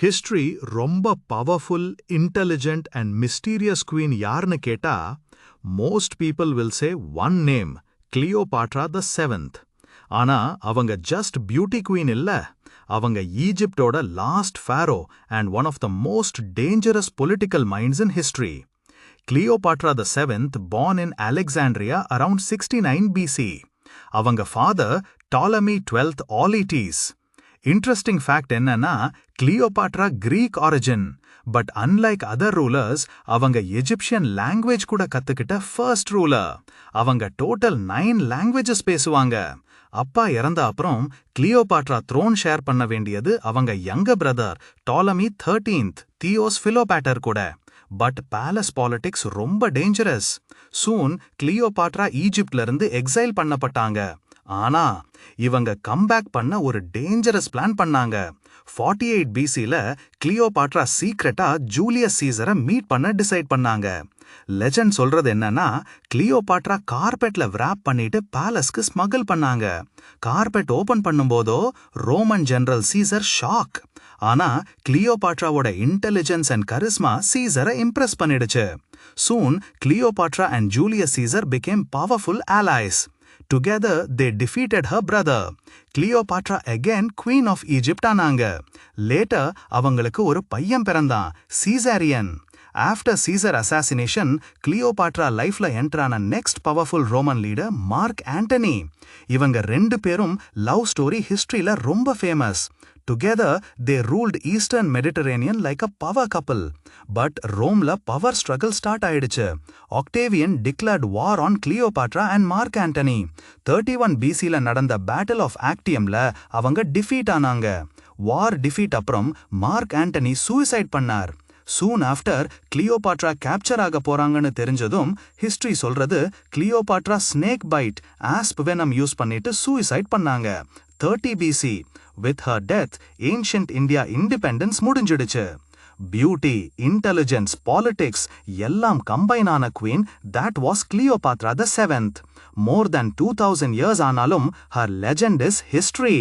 History ரொம்ப powerful, intelligent and mysterious queen யார்னு கேட்டா, most people will say one name, Cleopatra the 7th. ஆனா அவங்க just beauty queen இல்ல, அவங்க ஈஜிப்டோட last pharaoh and one of the most dangerous political minds in history. Cleopatra the 7th born in Alexandria around 69 BC. அவங்க father Ptolemy 12th Auletes. Interesting fact என்னன்னா, Cleopatra Greek origin, but unlike other rulers, அவங்க Egyptian language கூட கத்துக்கிட்ட first ruler. அவங்க total 9 languages பேசுவாங்க. அப்பா இறந்த அப்புறம் Cleopatra throne ஷேர் பண்ண வேண்டியது அவங்க younger brother Ptolemy 13th Theos Philopator கூட. But palace politics ரொம்ப dangerous. Soon Cleopatra ஈஜிப்ட்ல இருந்து எக்ஸைல் பண்ணப்பட்டாங்க. ஆனா இவங்க கம்பேக் பண்ண ஒரு டேஞ்சரஸ் பிளான் பண்ணாங்க. 48 BCல கிளியோபாட்ரா சீக்ரெட்டா ஜூலியஸ் சீசரை மீட் பண்ண டிசைட் பண்ணாங்க. லெஜண்ட் சொல்றது என்னன்னா, கிளியோபாட்ரா கார்பெட்ல wrap பண்ணிட்டு பேலஸ்க்கு ஸ்மகிள் பண்ணாங்க. கார்பெட் ஓபன் பண்ணும்போதோ ரோமன் ஜெனரல் சீசர் ஷாக். ஆனா கிளியோபாட்ராவோட இன்டெலிஜென்ஸ் அண்ட் கரிஸ்மா சீசரை இம்ப்ரெஸ் பண்ணிடுச்சு. Soon Cleopatra and Julius Caesar became powerful allies. Together, they defeated her brother. Cleopatra again Queen of Egypt ஆனாங்க. Later, அவங்களுக்கு ஒரு பையன் பிறந்தான், Caesarion. After Caesar assassination, Cleopatra lifeல enter ஆன next powerful Roman leader Mark Antony. இவங்க ரெண்டு பேரும் love story historyல ரொம்ப famous. Together, they ruled Eastern Mediterranean like a power couple. But Romeல power struggle start ஆயிடுச்சு. Octavian declared war on Cleopatra and Mark Antony. 31 BCல நடந்த Battle of Actiumல அவங்க defeat ஆனாங்க. War defeat அப்புறம் Mark Antony suicide பண்ணார். Soon after, Cleopatra capture ஆக போறாங்கன்னு தெரிஞ்சதும் history சொல்றது Cleopatra snake bite, asp venom use பண்ணிட்டு suicide பண்ணாங்க. 30 BC. With her death, ancient India independence முடிஞ்சிடுச்சு. Beauty, intelligence, politics எல்லாம் combine ஆன queen that was Cleopatra the 7th. More than 2000 years ஆனாலும் her legend is history.